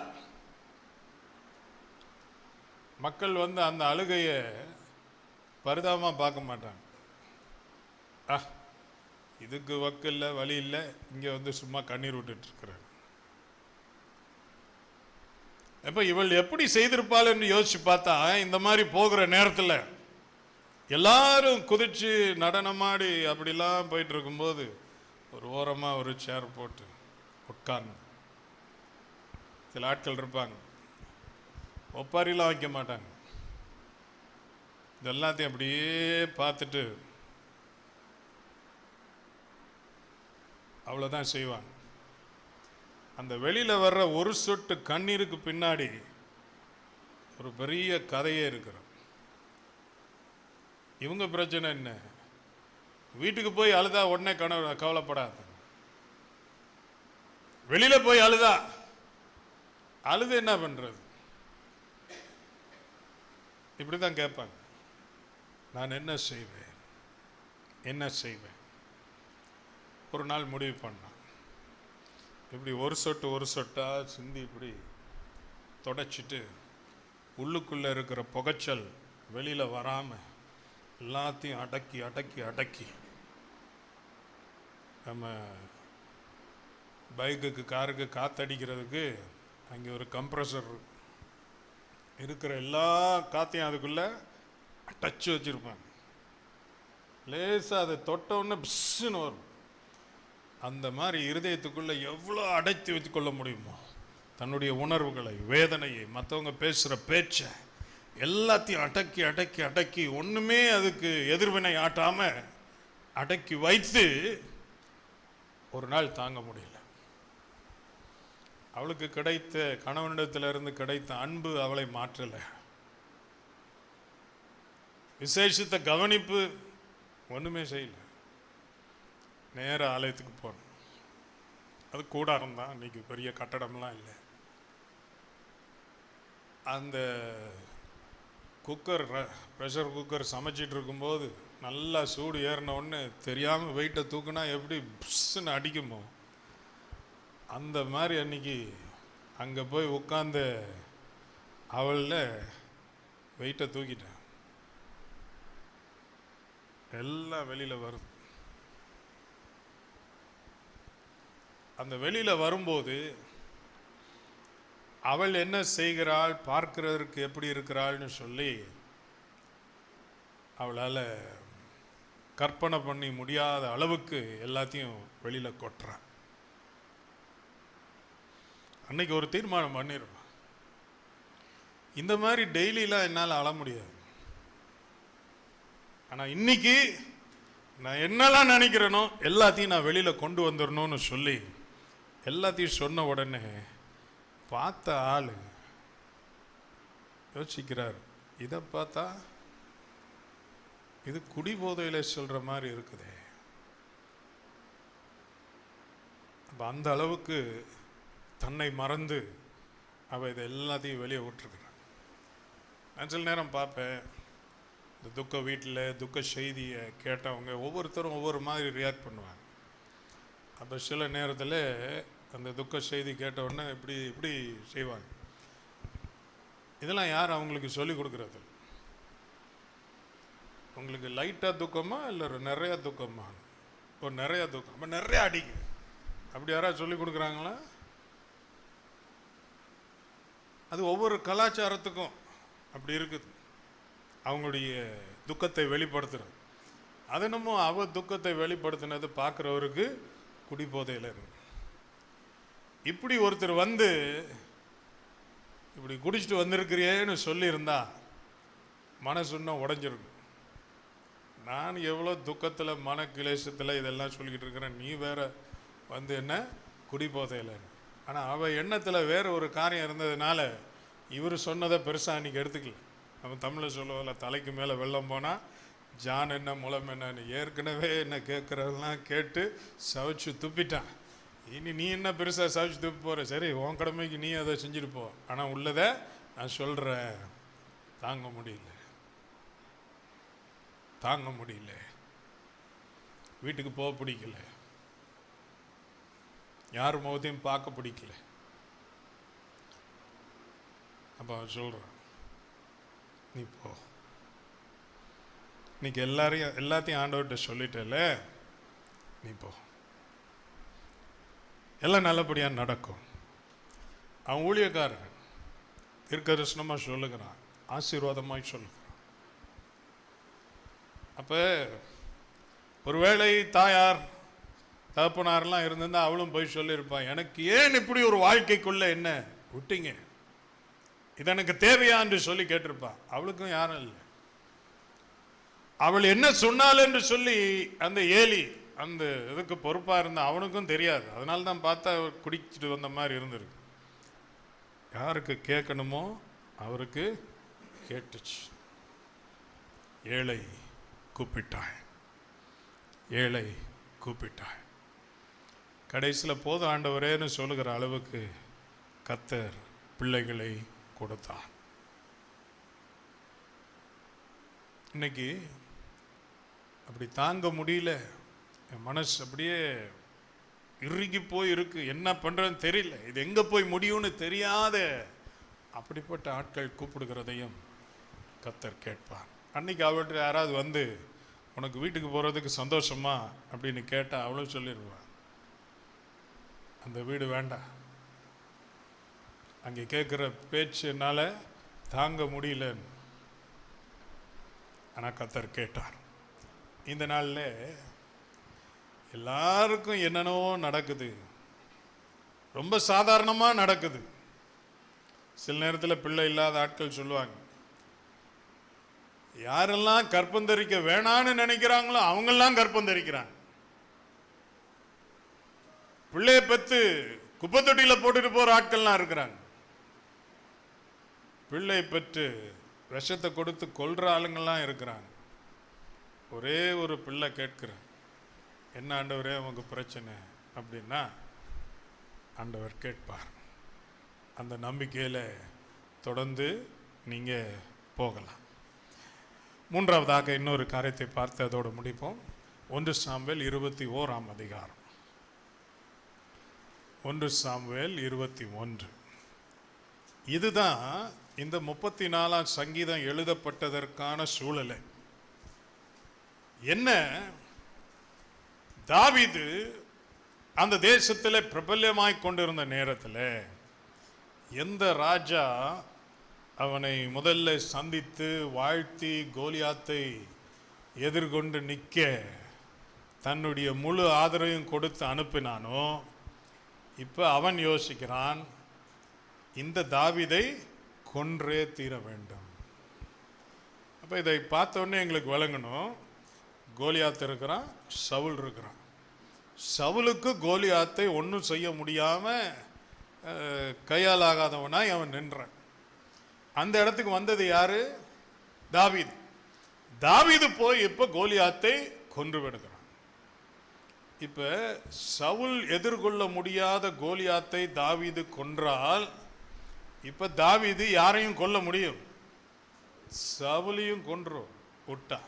மக்கள் அந்த அழுகையை பரிதாபமாக பார்க்க மாட்டாங்க. இதுக்கு வக்கு இல்லை, வழி இல்லை, இங்கே சும்மா கண்ணீர் விட்டுட்டு இருக்கிறாங்க. இப்போ இவள் எப்படி செய்திருப்பாள் என்று யோசிச்சு பார்த்தா, இந்த மாதிரி போகிற நேரத்தில் எல்லாரும் குதிச்சு நடனமாடி அப்படிலாம் போயிட்டு இருக்கும்போது ஒரு ஓரமாக ஒரு சேர் போட்டு உட்கார்ந்து, சில ஆட்கள் இருப்பாங்க ஒப்பாரிலாம் வைக்க மாட்டாங்க, இது எல்லாத்தையும் அப்படியே பார்த்துட்டு அவ்வளோதான் செய்வாங்க. அந்த வெளியில் வர்ற ஒரு சொட்டு கண்ணீருக்கு பின்னாடி ஒரு பெரிய கதையே இருக்கிறோம். இவங்க பிரச்சனை என்ன? வீட்டுக்கு போய் அழுதா உடனே கவலைப்படாது. வெளியில் போய் அழுது என்ன பண்ணுறது? இப்படி தான் கேட்பாங்க, நான் என்ன செய்வேன். ஒரு நாள் முடிவு பண்ணான், இப்படி ஒரு சொட்டா சிந்தி இப்படி தொடச்சிட்டு உள்ளுக்குள்ளே இருக்கிற புகைச்சல் வெளியில் வராமல் எல்லாத்தையும் அடக்கி நம்ம பைக்குக்கு காருக்கு காற்றடிக்கிறதுக்கு அங்கே ஒரு கம்ப்ரஸர் இருக்கிற எல்லா காற்றையும் அதுக்குள்ளே டச்சு வச்சுருப்பாங்க. லேசாக அதை தொட்டவுடனே பிஸ்ன்னு வரும். அந்த மாதிரி இருதயத்துக்குள்ளே எவ்வளோ அடைத்து வைத்து கொள்ள முடியுமோ தன்னுடைய உணர்வுகளை, வேதனையை, மற்றவங்க பேசுகிற பேச்சை எல்லாத்தையும் அடக்கி ஒன்றுமே அதுக்கு எதிர்வினை ஆட்டாமல் அடக்கி வைத்து ஒரு நாள் தாங்க முடியல. அவளுக்கு கிடைத்த கணவனிடத்திலிருந்து கிடைத்த அன்பு அவளை மாற்றலை. விசேஷித்த கவனிப்பு ஒன்றுமே செய்யலை. நேர ஆலயத்துக்கு போனோம். அது கூடாரம் தான், இன்னைக்கு பெரிய கட்டடம்லாம் இல்லை. அந்த ப்ரெஷர் குக்கர் சமைச்சிட்டு இருக்கும்போது நல்லா சூடு ஏறின உடனே தெரியாமல் வெயிட்டை தூக்குனா எப்படி புஷ்ன்னு அடிக்குமோ, அந்த மாதிரி அன்னைக்கு அங்கே போய் உட்காந்து அவளில் வெயிட்டை தூக்கிட்டேன். எல்லாம் வெளியில் வருது. அந்த வெளியில் வரும்போது அவள் என்ன செய்கிறாள், பார்க்கிறதற்கு எப்படி இருக்கிறாள்னு சொல்லி அவளால் கற்பனை பண்ணி முடியாத அளவுக்கு எல்லாத்தையும் வெளியில் கொட்டுறான். அன்னைக்கு ஒரு தீர்மானம் பண்ணிடுவான், இந்த மாதிரி டெய்லிலாம் என்னால் அழ முடியாது, ஆனால் இன்னைக்கு நான் என்னெல்லாம் நினைக்கிறேனோ எல்லாத்தையும் நான் வெளியில் கொண்டு வந்துடணும்னு சொல்லி எல்லாத்தையும் சொன்ன உடனே பார்த்த ஆள் யோசிக்கிறார், இதை பார்த்தா இது குடிபோதையில் சொல்கிற மாதிரி இருக்குதே. அப்போ அந்த அளவுக்கு தன்னை மறந்து அவள் இதை எல்லாத்தையும் வெளியே விட்டுருக்குறான். நான் சில நேரம் பார்ப்பேன், இந்த துக்க வீட்டில் துக்க செய்தியை கேட்டவங்க ஒவ்வொருத்தரும் ஒவ்வொரு மாதிரி ரியாக்ட் பண்ணுவாங்க. அப்போ சில நேரத்தில் அந்த துக்க செய்தி கேட்டவுடனே இப்படி செய்வாங்க. இதெல்லாம் யார் அவங்களுக்கு சொல்லி கொடுக்குறது? உங்களுக்கு லைட்டாக துக்கமா இல்லை நிறையா துக்கமா? ஒரு நிறையா துக்கம், அப்போ நிறையா அடிங்க, அப்படி யாராவது சொல்லி கொடுக்குறாங்களா? அது ஒவ்வொரு கலாச்சாரத்துக்கும் அப்படி இருக்குது. அவங்களுடைய துக்கத்தை வெளிப்படுத்துறது, அது என்னமோ அவ துக்கத்தை வெளிப்படுத்தினது பார்க்குறவருக்கு குடிபோதையில் இருக்கு. இப்படி ஒருத்தர் வந்து இப்படி குடிச்சிட்டு வந்திருக்கிறியேன்னு சொல்லியிருந்தா மனசு இன்னும் உடஞ்சிருக்கும். நான் எவ்வளோ துக்கத்தில் மன கிளேசத்தில் இதெல்லாம் சொல்லிக்கிட்டு இருக்கிறேன், நீ வேற வந்து என்ன குடி போதையில். ஆனால் அவள் எண்ணத்தில் வேறு ஒரு காரியம் இருந்ததுனால இவர் சொன்னதை பெருசாக அன்றைக்கி எடுத்துக்கல. அவன் தமிழில் சொல்லுவதில்ல, தலைக்கு மேலே வெள்ளம் போனால் ஜான் என்ன முளம் என்னன்னு. ஏற்கனவே என்ன கேட்குறதெல்லாம் கேட்டு சவைச்சு துப்பிட்டான். இனி நீ என்ன பெருசாக சவைச்சு துப்பி போகிற, சரி உன் கடமைக்கு நீ அதை செஞ்சுட்டு போ. ஆனால் உள்ளதை நான் சொல்கிறேன், தாங்க முடியல, தாங்க முடியல, வீட்டுக்கு போக பிடிக்கல, யார் முகத்தையும் பார்க்க பிடிக்கல. அப்போ அவன் சொல்கிறான், நீ போ, இன்னைக்கு எல்லாத்தையும் ஆண்டவர்கிட்ட சொல்லிட்டல, நீ போ, எல்லாம் நல்லபடியாக நடக்கும். அவன் ஊழியக்காரன் தீர்க்கதரிசனமாக சொல்லுகிறான், ஆசீர்வாதமாய் சொல்லுகிறான். அப்போ ஒருவேளை தாயார் தகப்பனாரெல்லாம் இருந்திருந்தா அவளும் போய் சொல்லியிருப்பான், எனக்கு ஏன் இப்படி ஒரு வாழ்க்கைக்குள்ள என்ன விட்டீங்க, இது எனக்கு தேவையா என்று சொல்லி கேட்டிருப்பான். அவளுக்கும் யாரும் இல்லை. அவள் என்ன சொன்னாள் என்று சொல்லி அந்த ஏலி அந்த இதுக்கு பொறுப்பாக இருந்த அவனுக்கும் தெரியாது. அதனால தான் பார்த்தா குடிச்சிட்டு வந்த மாதிரி இருந்திருக்கு. யாருக்கு கேட்கணுமோ அவருக்கு கேட்டுச்சு. ஏழை கூப்பிட்டாள், ஏழை கூப்பிட்டாள். கடைசியில் போது ஆண்டவரேன்னு சொல்லுகிற அளவுக்கு கர்த்தர் பிள்ளைகளை கொடுத்தார். இன்னைக்கு அப்படி தாங்க முடியல, என் மனசு அப்படியே இறுகி போய் இருக்கு, என்ன பண்ணுறதுன்னு தெரியல, இது எங்கே போய் முடியும்னு தெரியாத அப்படிப்பட்ட ஆட்கள் கூப்பிடுகிறதையும் கர்த்தர் கேட்பார். அன்னைக்கு அவர்கிட்ட யாராவது வந்து உனக்கு வீட்டுக்கு போகிறதுக்கு சந்தோஷமா அப்படின்னு கேட்டால் அவளும் சொல்லிடுவான், அந்த வீடு வேண்டாம், அங்கே கேட்குற பேச்சு என்னால் தாங்க முடியலன்னு. ஆனால் கர்த்தர் கேட்டார். இந்த நாளில் எல்லாருக்கும் என்னென்னோ நடக்குது, ரொம்ப சாதாரணமாக நடக்குது. சில நேரத்தில் பிள்ளை இல்லாத ஆட்கள் சொல்லுவாங்க, யாரெல்லாம் கற்பந்தரிக்க வேணான்னு நினைக்கிறாங்களோ அவங்கெல்லாம் கற்பந்தரிக்கிறாங்க. பிள்ளையை பெற்று குப்பை தொட்டியில் போட்டுட்டு போகிற ஆட்கள்லாம் இருக்கிறாங்க. பிள்ளை பெற்று விஷத்தை கொடுத்து கொல்ற ஆளுங்கள்லாம் இருக்கிறாங்க. ஒரே ஒரு பிள்ளை கேட்கிறேன், என்ன ஆண்டவரே உங்க பிரச்சனை அப்படின்னா ஆண்டவர் கேட்பார். அந்த நம்பிக்கையில் தொடர்ந்து நீங்கள் போகலாம். மூன்றாவதாக இன்னொரு காரியத்தை பார்த்து அதோடு முடிப்போம். 1 சாமுவேல் 21ஆம் அதிகாரம். 1 சாமுவேல் 21. இதுதான் இந்த 34ஆம் சங்கீதம் எழுதப்பட்டதற்கான சூழலை. என்ன, தாவீது அந்த தேசத்தில் பிரபல்யமாய் கொண்டிருந்த நேரத்தில் எந்த ராஜா அவனை முதல்ல சந்தித்து வாழ்த்தி கோலியாத்தை எதிர்கொண்டு நிற்க தன்னுடைய முழு ஆதரவையும் கொடுத்து அனுப்பினானோ, இப்போ அவன் யோசிக்கிறான், இந்த தாவீதை கொன்றே தீர வேண்டும். அப்போ இதை பார்த்தோன்னே எங்களுக்கு விளங்கணும், கோலியாத் இருக்கிறான், சவுல் இருக்கிறான். சவுலுக்கு கோலியாத்தை ஒன்றும் செய்ய முடியாமல் கையால் ஆகாதவனாய் அவன் நின்றான். அந்த இடத்துக்கு வந்தது யாரு? தாவீது. தாவீது போய் இப்போ கோலியாத்தை கொன்று விடுகிறான். இப்போ சவுல் எதிர்கொள்ள முடியாத கோலியாத்தை தாவீது கொன்றால் இப்போ தாவீது யாரையும் கொல்ல முடியும்? சவுலையும் கொன்று விட்டா.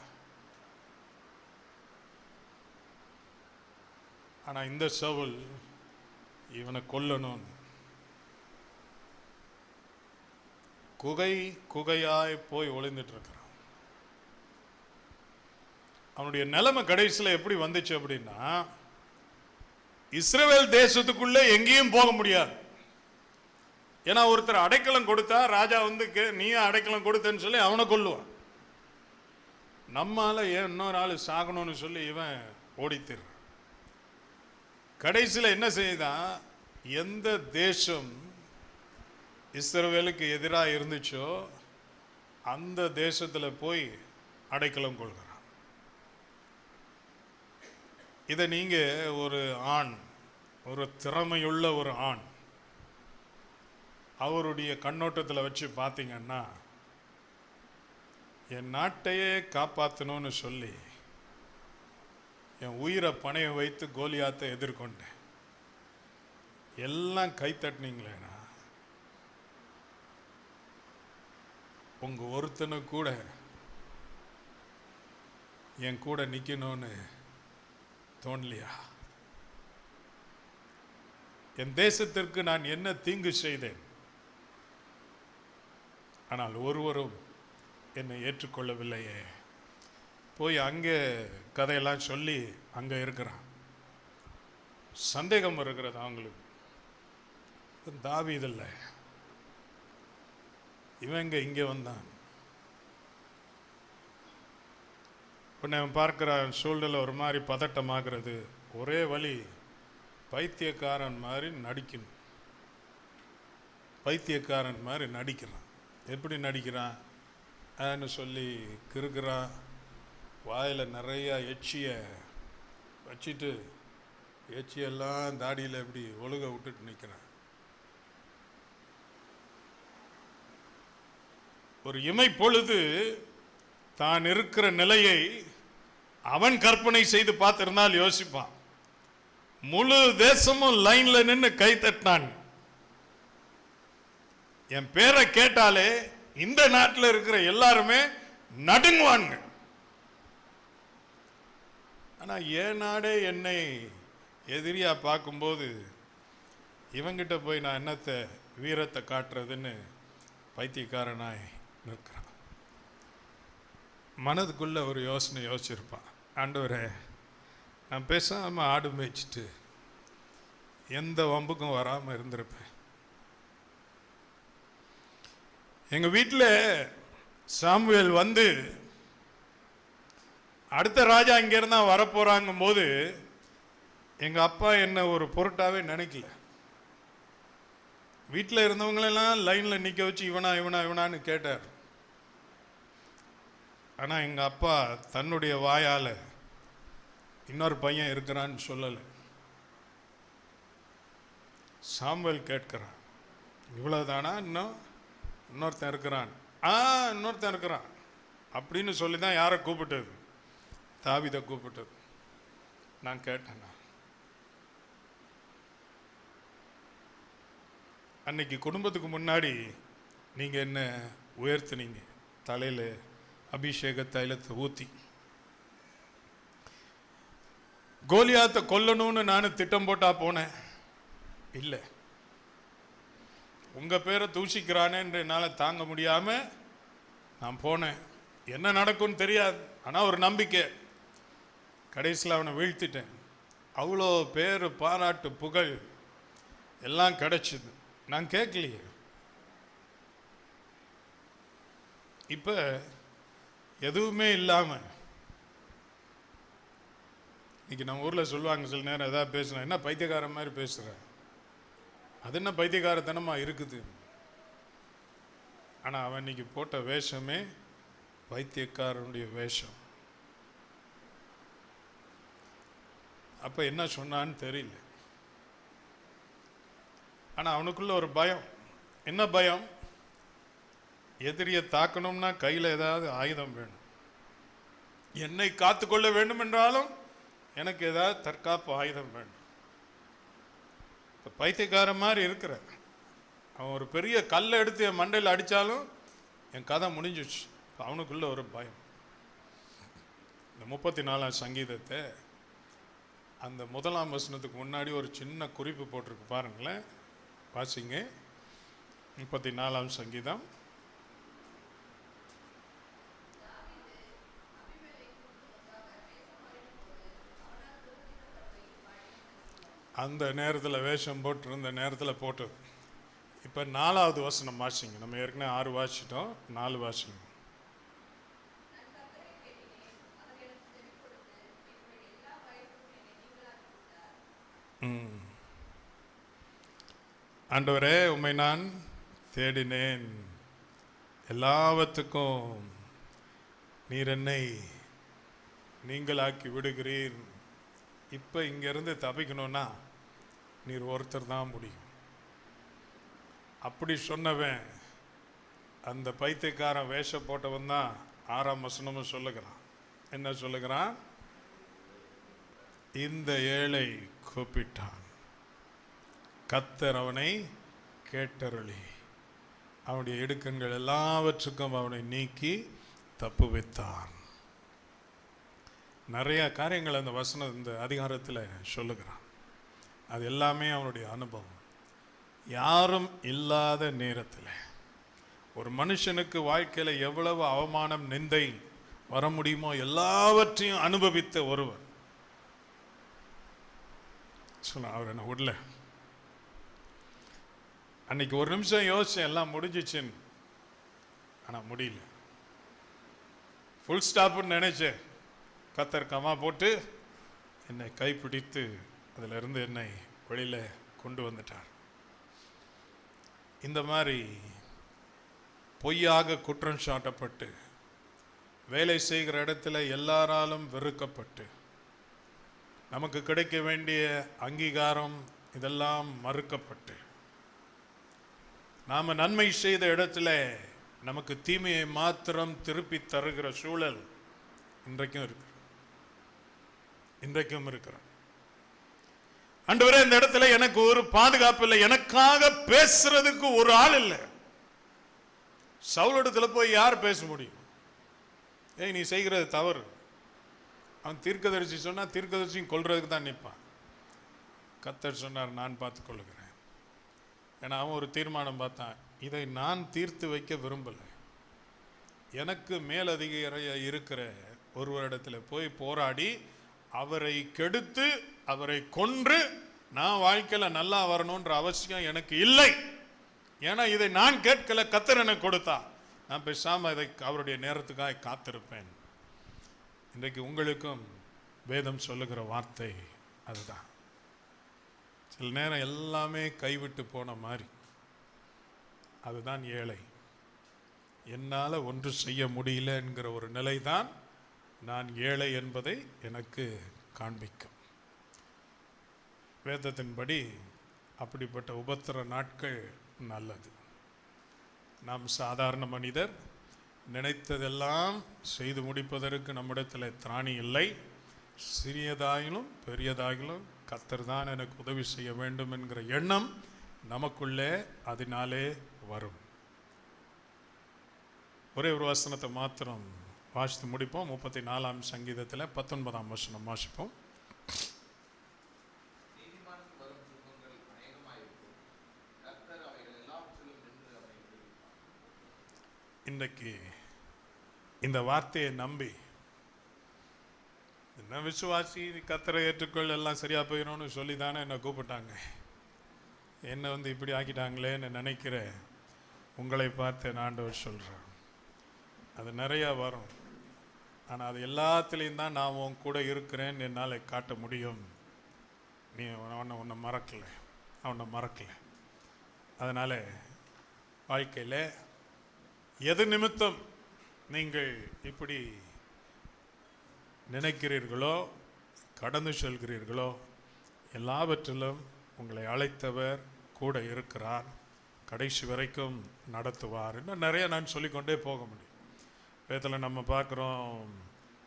ஆனால் இந்த சவுல் இவனை கொல்லணும், குகை குகையாய் போய் ஒளிந்துட்டு இருக்கிறான். அவனுடைய நிலைமை கடைசியில் எப்படி வந்துச்சு அப்படின்னா, இஸ்ரவேல் தேசத்துக்குள்ள எங்கேயும் போக முடியாது. ஏன்னா ஒருத்தர் அடைக்கலம் கொடுத்தா ராஜா வந்து நீ அடைக்கலம் கொடுத்தன்னு சொல்லி அவனை கொல்லுவான். நம்மால ஏன் இன்னொரு ஆள் சாகணும்னு சொல்லி இவன் ஓடித்திரு. கடைசியில் என்ன செய்தான், எந்த தேசம் இஸ்ரவேலுக்கு எதிராக இருந்துச்சோ அந்த தேசத்தில் போய் அடைக்கலம் கொள்கிறான். இதை நீங்கள் ஒரு ஆண், ஒரு திறமையுள்ள ஒரு ஆண் அவருடைய கண்ணோட்டத்தில் வச்சு பார்த்தீங்கன்னா, என் நாட்டையே காப்பாற்றணும்னு சொல்லி என் உயிரை பணைய வைத்து கோலியாத்தை எதிர்கொண்டேன். எல்லாம் கைத்தட்டினீங்களேனா, உங்க ஒருத்தனு கூட என் கூட நிற்கணும்னு தோணலையா? என் தேசத்திற்கு நான் என்ன தீங்கு செய்தேன்? ஆனால் ஒருவரும் என்னை ஏற்றுக்கொள்ளவில்லையே. போய் அங்கே கதையெல்லாம் சொல்லி அங்கே இருக்கிறான். சந்தேகம் இருக்கிறது அவங்களுக்கு. தாவீது இல்லை, இவங்க இங்கே வந்தான். உன்னை பார்க்கிற சூழ்நிலை ஒரு மாதிரி பதட்டமாகிறது. ஒரே வழி, பைத்தியக்காரன் மாதிரி நடிக்கணும். பைத்தியக்காரன் மாதிரி நடிக்கிறான். எப்படி நடிக்கிறான் சொல்லி கிறுக்கிறான். வாயில் நிறையா எச்சியை வச்சுட்டு எச்சியெல்லாம் தாடியில் எப்படி ஒழுக விட்டுட்டு நிற்கிறான். ஒரு இமை பொழுது தான் இருக்கிற நிலையை அவன் கற்பனை செய்து பார்த்திருந்தால் யோசிப்பான். முழு தேசமும் லைன்ல நின்று கை தட்டினான். என் பேரை கேட்டாலே இந்த நாட்டில் இருக்கிற எல்லாருமே நடுங்குவாங்க. ஆனா என் நாடே என்னை எதிரியா பார்க்கும்போது இவங்கிட்ட போய் நான் என்னத்தை வீரத்தை காட்டுறதுன்னு பைத்தியக்காரனாய் நிற்கிறான். மனதுக்குள்ள ஒரு யோசனை யோசிச்சிருப்பான். ஆண்டவரே, நான் பேசாம ஆடு மேய்ச்சிட்டு எந்த வம்புக்கும் வராமல் இருந்திருப்பேன். எங்க வீட்டில் சாமுவேல் வந்து அடுத்த ராஜா இங்கிருந்தா வரப்போறாங்கும் போது எங்க அப்பா என்ன ஒரு பொருட்டாவே நினைக்கல. வீட்டில் இருந்தவங்களெல்லாம் லைன்ல நிக்க வச்சு இவனா இவனா இவனான்னு கேட்டார். ஆனா எங்க அப்பா தன்னுடைய வாயால இன்னொரு பையன் இருக்கிறான்னு சொல்லலை. சாமுவேல் கேட்கிறான், இவ்வளவுதானா? இன்னொருத்தன் இருக்கிறான். இன்னொருத்தன் இருக்கிறான் அப்படின்னு சொல்லி தான் யாரை கூப்பிட்டது? தாவீதை கூப்பிட்டது. நான் கேட்டேன், அன்னைக்கு குடும்பத்துக்கு முன்னாடி நீங்க என்ன உயர்த்தினீங்க, தலையில அபிஷேக தைலத்தை ஊத்தி. கோலியாத்தை கொல்லணும்னு நான் திட்டம் போட்டா போனேன். இல்லை, உங்க பேரை தூஷிக்கிறானே என்று என்னால் தாங்க முடியாம நான் போனேன். என்ன நடக்கும்னு தெரியாது, ஆனா ஒரு நம்பிக்கை. கடைசியில் அவனை வீழ்த்திட்டேன். அவ்வளோ பேர், பாராட்டு, புகழ் எல்லாம் கிடைச்சிது. நான் கேட்கலையே. இப்ப எதுவுமே இல்லாம இன்னைக்கு நம்ம ஊர்ல சொல்லுவாங்க, சில நேரம் ஏதாவது பேசுறேன், என்ன பைத்தியக்காரன் மாதிரி பேசுற, அது என்ன பைத்தியக்காரத்தனமா இருக்குது. ஆனா அவன் இன்னைக்கு போட்ட வேஷமே பைத்தியக்காரனுடைய வேஷம். அப்ப என்ன சொன்னான்னு தெரியல. ஆனா அவனுக்குள்ள ஒரு பயம். என்ன பயம்? எதிரியை தாக்கணும்னா கையில் ஏதாவது ஆயுதம் வேணும். என்னை காத்துக்கொள்ள வேண்டும் என்றாலும் எனக்கு ஏதாவது தற்காப்பு ஆயுதம் வேணும். பைத்தியக்கார மாதிரி இருக்கிற அவன் ஒரு பெரிய கல்லை எடுத்து என் மண்டையில் அடித்தாலும் என் கதை முடிஞ்சிச்சு. அவனுக்குள்ள ஒரு பயம். இந்த 34ஆம் சங்கீதத்தை அந்த 1ஆம் வசனத்துக்கு முன்னாடி ஒரு சின்ன குறிப்பு போட்டிருக்கு பாருங்களேன், வாசிங்க. 34ஆம் சங்கீதம். அந்த நேரத்தில் வேஷம் போட்டிருந்த நேரத்தில் போட்டது. இப்போ 4வது வசனம் வாசிங்க. நம்ம ஏற்கனவே 6 வாசிட்டோம், 4 வாசிங்க. ஆண்டவரே, உம்மை நான் தேடினேன், எல்லாவற்றுக்கும் நீர் என்னை நீங்களாக்கி விடுகிறீர். இப்போ இங்கேருந்து தப்பிக்கணும்னா நீர் ஒருத்தர் தான் முடியும். அப்படி சொன்னவன், அந்த பைத்தியக்காரன் வேஷம் போட்டவன் தான் 6ஆம் வசனமும் சொல்லுகிறான். என்ன சொல்லுகிறான்? இந்த ஏழை கூப்பிட்டான், கர்த்தர் அவனை கேட்டருளி அவனுடைய இடுக்கண்கள் எல்லாவற்றுக்கும் அவனை நீக்கி தப்பு வைத்தான். நிறைய காரியங்கள் அந்த வசனம் இந்த அதிகாரத்தில் சொல்லுகிறான். அது எல்லாமே அவனுடைய அனுபவம். யாரும் இல்லாத நேரத்தில் ஒரு மனுஷனுக்கு வாழ்க்கையில் எவ்வளவு அவமானம், நிந்தை வர முடியுமோ எல்லாவற்றையும் அனுபவித்த ஒருவர் சொன்ன. அவர் என்ன விடல. அன்னைக்கு ஒரு நிமிஷம் யோசிச்சேன், எல்லாம் முடிஞ்சிச்சுன்னு. ஆனால் முடியல. ஃபுல் ஸ்டாப்னு நினைச்சேன். கர்த்தர் கமா போட்டு என்னை கைப்பிடித்து அதிலிருந்து என்னை வெளியில் கொண்டு வந்துட்டார். இந்த மாதிரி பொய்யாக குற்றம் சாட்டப்பட்டு வேலை செய்கிற இடத்துல எல்லாராலும் வெறுக்கப்பட்டு நமக்கு கிடைக்க வேண்டிய அங்கீகாரம் இதெல்லாம் மறுக்கப்பட்டு நாம் நன்மை செய்த இடத்துல நமக்கு தீமையை மாத்திரம் திருப்பி தருகிற சூழல் இன்றைக்கும் இருக்கிறோம். ஆண்டவரே, இந்த இடத்துல எனக்கு ஒரு பாதுகாப்பு இல்லை, எனக்காக பேசுறதுக்கு ஒரு ஆள் இல்லை. சவுல் இடத்துல போய் யார் பேச முடியும்? ஏய், நீ செய்கிறது தவறு. அவன் தீர்க்கதரிசி சொன்னா தீர்க்கதரிசியும் கொல்றதுக்கு தான் நிற்பான். கர்த்தர் சொன்னார், நான் பார்த்து கொள்ளுகிறேன். ஏன்னா அவன் ஒரு தீர்மானம் பார்த்தான், இதை நான் தீர்த்து வைக்க விரும்பலை. எனக்கு மேலதிகாரியாக இருக்கிற ஒருவரிடத்தில் போய் போராடி அவரை கெடுத்து அவரை கொன்று நான் வாழ்க்கையில் நல்லா வரணுன்ற அவசியம் எனக்கு இல்லை. ஏன்னா இதை நான் கேட்கல, கர்த்தர் எனக்கு கொடுத்தா. நான் பேசாம இதை அவருடைய நேரத்துக்காக காத்திருப்பேன். இன்றைக்கு உங்களுக்கும் வேதம் சொல்லுகிற வார்த்தை அதுதான். சில நேரம் எல்லாமே கைவிட்டு போன மாதிரி, அதுதான் ஏழை. என்னால் ஒன்று செய்ய முடியல என்கிற ஒரு நிலைதான் நான் ஏழை என்பதை எனக்கு காண்பிக்கும். வேதத்தின்படி அப்படிப்பட்ட உபத்திர நாட்கள் நல்லது. நாம் சாதாரண மனிதர், நினைத்ததெல்லாம் செய்து முடிப்பதற்கு நம்மிடத்தில் திராணி இல்லை. சிறியதாயிலும் பெரியதாயிலும் கர்த்தர் தான் எனக்கு உதவி செய்ய வேண்டும் என்கிற எண்ணம் நமக்குள்ளே அதனாலே வரும். ஒரே ஒரு வசனத்தை மாத்திரம் வாசித்து முடிப்போம். 34ஆம் சங்கீதத்தில் 19ஆம் வசனம் வாசிப்போம். இன்றைக்கு இந்த வார்த்தையை நம்பி என்ன விசுவாசி, கர்த்தரை ஏற்றுக்கொள், எல்லாம் சரியா போயிடும்னு சொல்லி தானே என்னை கூப்பிட்டாங்க. என்னை இப்படி ஆக்கிட்டாங்களேன்னு நினைக்கிற உங்களை பார்த்து ஆண்டவர் சொல்கிறேன், அது நிறையா வரும். ஆனால் அது எல்லாத்துலேயும் தான் நான் உன் கூட இருக்கிறேன்னு என்னால் காட்ட முடியும். நீ உன்னை மறக்கலை, அவனை மறக்கலை. அதனால் வாழ்க்கையில் எது நிமித்தம் நீங்கள் இப்படி நினைக்கிறீர்களோ, கடந்து செல்கிறீர்களோ, எல்லாவற்றிலும் உங்களை அழைத்தவர் கூட இருக்கிறார், கடைசி வரைக்கும் நடத்துவார். இன்னும் நிறைய நான் சொல்லிக்கொண்டே போக முடியும். வேதத்தில் நம்ம பார்க்குறோம்,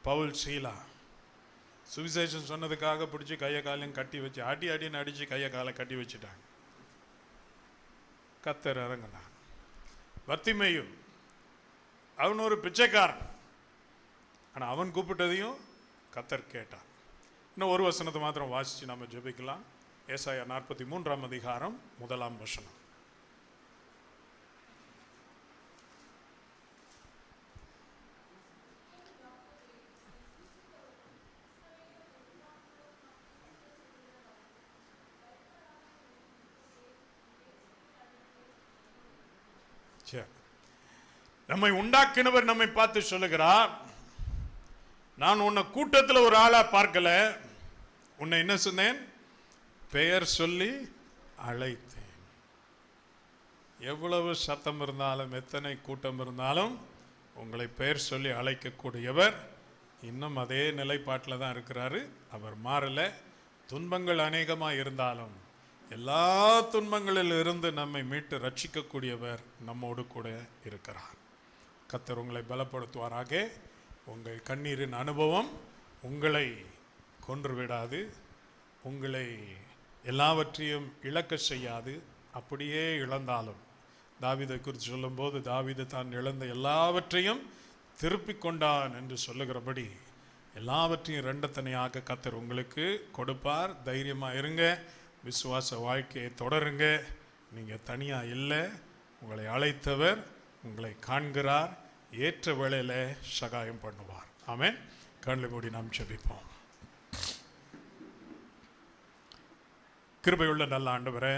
பவுல் சீலா சுவிசேஷம் சொன்னதுக்காக பிடிச்சி கையை காலையும் கட்டி வச்சு அடின்னு அடித்து கையை காலை கட்டி வச்சுட்டாங்க. கர்த்தர் இறங்கினான். பர்த்திமேயு அவன் ஒரு பிச்சைக்காரன், ஆனால் அவன் கூப்பிட்டதையும் கர்த்தர் கேட்டான். இன்னும் ஒரு வசனத்தை மாத்திரம் வாசித்து நம்ம ஜெபிக்கலாம். ஏசாயா 43ஆம் அதிகாரம் 1ஆம் வசனம். நம்மை உண்டாக்கினவர் நம்மை பார்த்து சொல்லுகிறார், நான் உன்னை கூட்டத்தில் ஒரு ஆளா பார்க்கல, உன்னை என்ன சொன்னேன், பெயர் சொல்லி அழைத்தேன். எவ்வளவு சத்தம் இருந்தாலும் எத்தனை கூட்டம் இருந்தாலும் உங்களை பெயர் சொல்லி அழைக்கக்கூடியவர் இன்னும் அதே நிலைப்பாட்டில் தான் இருக்கிறாரு. அவர் மாறலை. துன்பங்கள் அநேகமாக இருந்தாலும் எல்லா துன்பங்களில் இருந்து நம்மை மீட்டு ரட்சிக்கக்கூடியவர் நம்மோடு கூட இருக்கிறார். கர்த்தர் உங்களை பலப்படுத்துவாராக. உங்கள் கண்ணீரின் அனுபவம் உங்களை கொன்று விடாது, உங்களை எல்லாவற்றையும் இழக்க செய்யாது. அப்படியே இழந்தாலும் தாவீதை குறித்து சொல்லும்போது, தாவீது தான் இழந்த எல்லாவற்றையும் திருப்பி கொண்டான் என்று சொல்லுகிறபடி எல்லாவற்றையும் இரண்டத்தனையாக கர்த்தர் உங்களுக்கு கொடுப்பார். தைரியமாக இருங்க, விசுவாச வாழ்க்கையை தொடருங்க. நீங்கள் தனியாக இல்லை, உங்களை அழைத்தவர் உங்களை காண்கிறார், ஏற்ற வேளையில் சகாயம் பண்ணுவார். ஆமென். கண்களை மூடி நாம் ஜெபிப்போம். கிருபையுள்ள நல்ல ஆண்டவரே,